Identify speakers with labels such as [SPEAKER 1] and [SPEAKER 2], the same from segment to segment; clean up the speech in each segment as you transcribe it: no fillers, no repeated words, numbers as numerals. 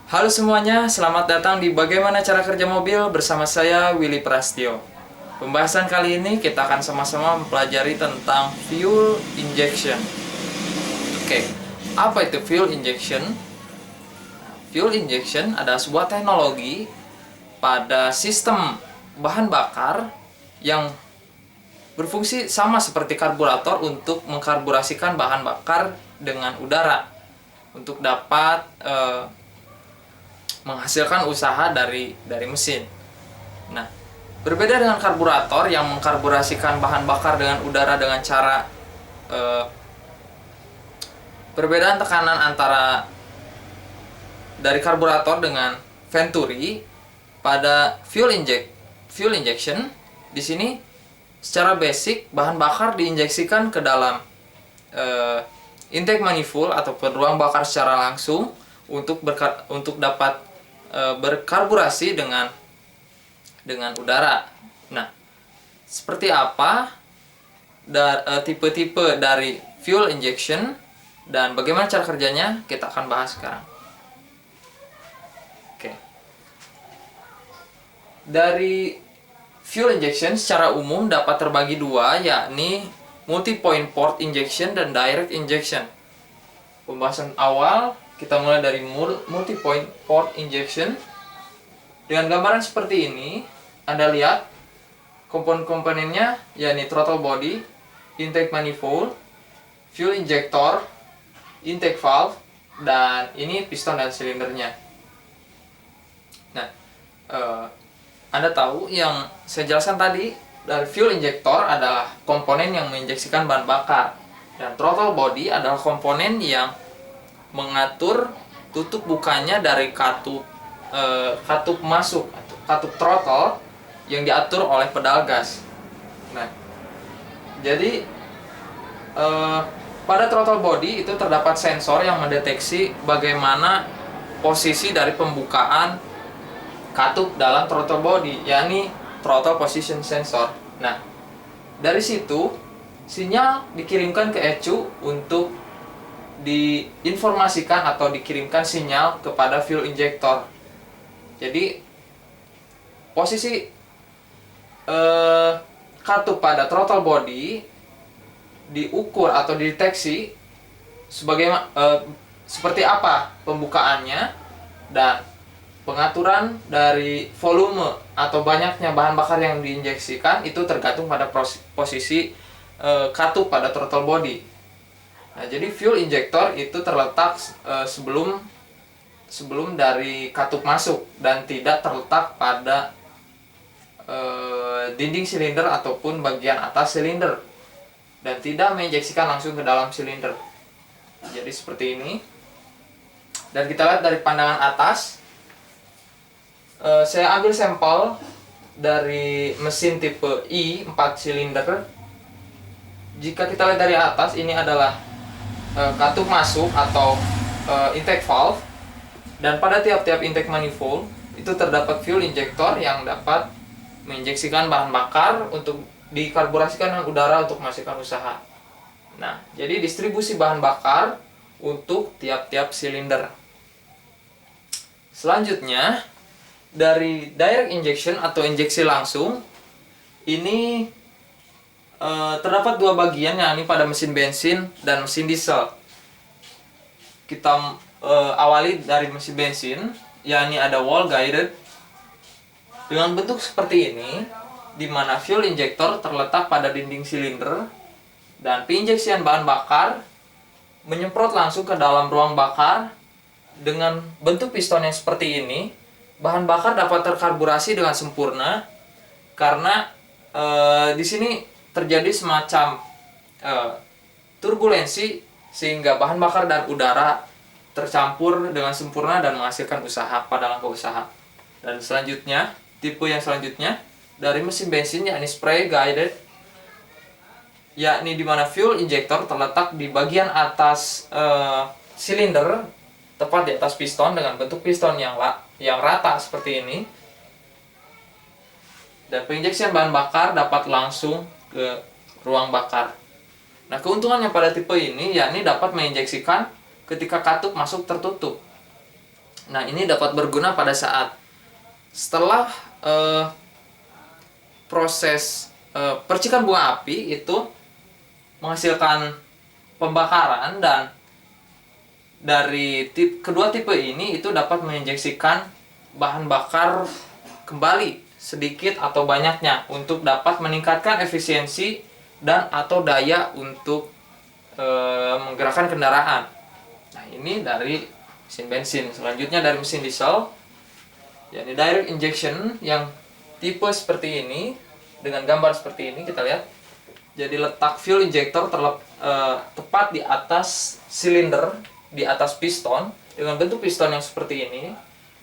[SPEAKER 1] Halo semuanya, selamat datang di Bagaimana Cara Kerja Mobil bersama saya Willy Prastio. Pembahasan kali ini kita akan sama-sama mempelajari tentang fuel injection. Oke, apa itu fuel injection? Fuel injection adalah sebuah teknologi pada sistem bahan bakar yang berfungsi sama seperti karburator untuk mengkarburasikan bahan bakar dengan udara untuk dapat menghasilkan usaha dari mesin. Nah, berbeda dengan karburator yang mengkarburasikan bahan bakar dengan udara dengan cara perbedaan tekanan antara dari karburator dengan venturi. Pada fuel injection di sini secara basic bahan bakar diinjeksikan ke dalam intake manifold ataupun ruang bakar secara langsung untuk dapat berkarburasi dengan udara. Nah, seperti apa tipe-tipe dari fuel injection dan bagaimana cara kerjanya kita akan bahas sekarang. Oke. Dari fuel injection secara umum dapat terbagi dua, yakni multi-point port injection dan direct injection. Pembahasan awal kita mulai dari multi-point port injection. Dengan gambaran seperti ini, Anda lihat komponen-komponennya, yakni throttle body, intake manifold, fuel injector, intake valve, dan ini piston dan silindernya. Nah, Anda tahu yang saya jelaskan tadi, dari fuel injector adalah komponen yang menginjeksikan bahan bakar, dan throttle body adalah komponen yang mengatur tutup bukanya dari katup masuk atau katup throttle yang diatur oleh pedal gas. Nah, jadi pada throttle body itu terdapat sensor yang mendeteksi bagaimana posisi dari pembukaan katup dalam throttle body, yakni throttle position sensor. Nah, dari situ sinyal dikirimkan ke ECU untuk diinformasikan atau dikirimkan sinyal kepada fuel injector. Jadi posisi katup pada throttle body diukur atau dideteksi seperti apa pembukaannya, dan pengaturan dari volume atau banyaknya bahan bakar yang diinjeksikan itu tergantung pada posisi katup pada throttle body. Nah, jadi fuel injector itu terletak sebelum dari katup masuk dan tidak terletak pada dinding silinder ataupun bagian atas silinder, dan tidak menginjeksikan langsung ke dalam silinder. Jadi seperti ini. Dan kita lihat dari pandangan atas, saya ambil sampel dari mesin tipe I 4 silinder. Jika kita lihat dari atas, ini adalah katup masuk atau intake valve, dan pada tiap-tiap intake manifold itu terdapat fuel injector yang dapat menginjeksikan bahan bakar untuk dikarburasikan dengan udara untuk menghasilkan usaha. Nah, jadi distribusi bahan bakar untuk tiap-tiap silinder. Selanjutnya, dari direct injection atau injeksi langsung, ini terdapat dua bagian, yakni pada mesin bensin dan mesin diesel. Kita awali dari mesin bensin, yakni ada wall guided dengan bentuk seperti ini, di mana fuel injector terletak pada dinding silinder dan penginjeksian bahan bakar menyemprot langsung ke dalam ruang bakar. Dengan bentuk piston yang seperti ini, bahan bakar dapat terkarburasi dengan sempurna karena di sini terjadi semacam turbulensi sehingga bahan bakar dan udara tercampur dengan sempurna dan menghasilkan usaha pada langkah usaha. Dan selanjutnya, tipe yang selanjutnya dari mesin bensin, yakni spray guided, yakni di mana fuel injector terletak di bagian atas silinder, tepat di atas piston dengan bentuk piston yang rata seperti ini. Dan penginjeksian bahan bakar dapat langsung ke ruang bakar. Nah, keuntungannya pada tipe ini yakni dapat menginjeksikan ketika katup masuk tertutup. Nah, ini dapat berguna pada saat setelah proses percikan bunga api itu menghasilkan pembakaran, dan dari kedua tipe ini itu dapat menginjeksikan bahan bakar kembali sedikit atau banyaknya untuk dapat meningkatkan efisiensi dan atau daya untuk menggerakkan kendaraan. Nah, ini dari mesin bensin. Selanjutnya dari mesin diesel, yakni direct injection yang tipe seperti ini dengan gambar seperti ini kita lihat. Jadi letak fuel injector tepat di atas silinder, di atas piston dengan bentuk piston yang seperti ini.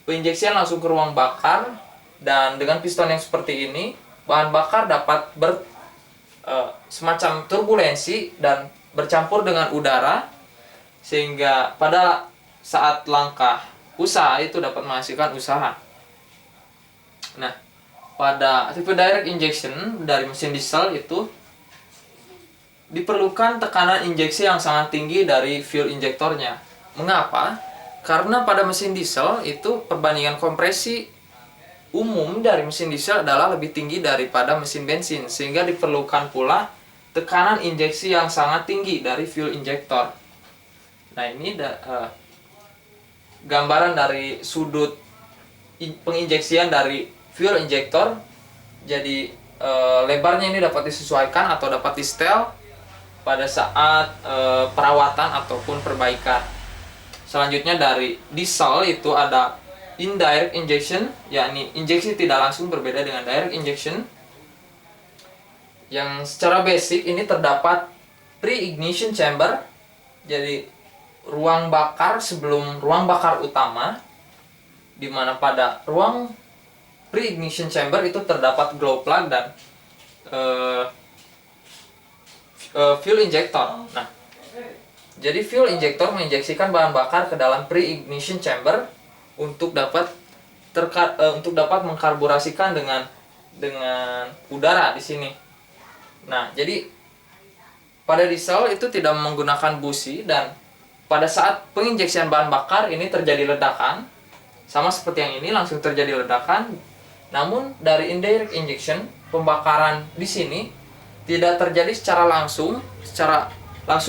[SPEAKER 1] Penginjeksian langsung ke ruang bakar, dan dengan piston yang seperti ini bahan bakar dapat semacam turbulensi dan bercampur dengan udara, sehingga pada saat langkah usaha itu dapat menghasilkan usaha. Nah, pada tipe direct injection dari mesin diesel itu diperlukan tekanan injeksi yang sangat tinggi dari fuel injektornya. Mengapa? Karena pada mesin diesel itu perbandingan kompresi umum dari mesin diesel adalah lebih tinggi daripada mesin bensin, sehingga diperlukan pula tekanan injeksi yang sangat tinggi dari fuel injektor. Nah, ini gambaran dari sudut penginjeksian dari fuel injektor. Jadi lebarnya ini dapat disesuaikan atau dapat di setel pada saat perawatan ataupun perbaikan. Selanjutnya dari diesel itu ada indirect injection, yakni injeksi tidak langsung, berbeda dengan direct injection. Yang secara basic ini terdapat pre-ignition chamber, jadi ruang bakar sebelum ruang bakar utama, di mana pada ruang pre-ignition chamber itu terdapat glow plug dan fuel injector. Nah, jadi fuel injector menginjeksikan bahan bakar ke dalam pre-ignition chamber untuk dapat mengkarburasikan dengan udara di sini. Nah, jadi pada diesel itu tidak menggunakan busi, dan pada saat penginjeksian bahan bakar ini terjadi ledakan, sama seperti yang ini langsung terjadi ledakan. Namun dari indirect injection, pembakaran di sini tidak terjadi secara langsung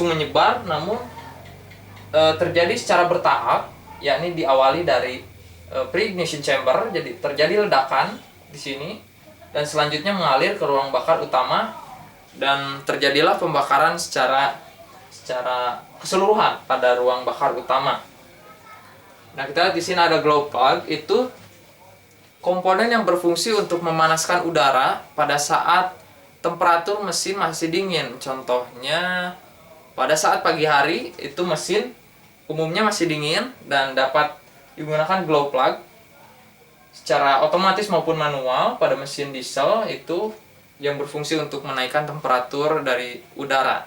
[SPEAKER 1] menyebar, namun terjadi secara bertahap, yakni diawali dari pre-ignition chamber, jadi terjadi ledakan di sini dan selanjutnya mengalir ke ruang bakar utama, dan terjadilah pembakaran secara keseluruhan pada ruang bakar utama. Nah, kita lihat di sini ada glow plug, itu komponen yang berfungsi untuk memanaskan udara pada saat temperatur mesin masih dingin. Contohnya pada saat pagi hari itu mesin umumnya masih dingin dan dapat digunakan glow plug secara otomatis maupun manual pada mesin diesel itu yang berfungsi untuk menaikkan temperatur dari udara.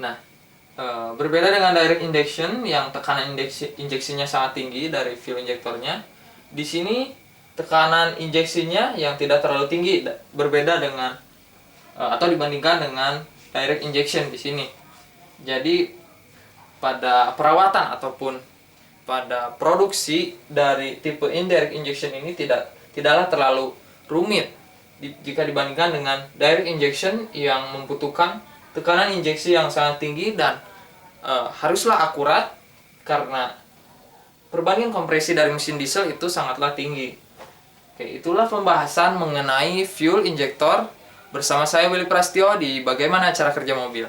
[SPEAKER 1] Nah, berbeda dengan direct injection yang tekanan injeksinya sangat tinggi dari fuel injektornya. Di sini tekanan injeksinya yang tidak terlalu tinggi, berbeda dengan atau dibandingkan dengan direct injection di sini. Jadi pada perawatan ataupun pada produksi dari tipe indirect injection ini tidaklah terlalu rumit jika dibandingkan dengan direct injection yang membutuhkan tekanan injeksi yang sangat tinggi dan haruslah akurat karena perbandingan kompresi dari mesin diesel itu sangatlah tinggi. Oke, itulah pembahasan mengenai fuel injector bersama saya Willy Prastio di Bagaimana Cara Kerja Mobil.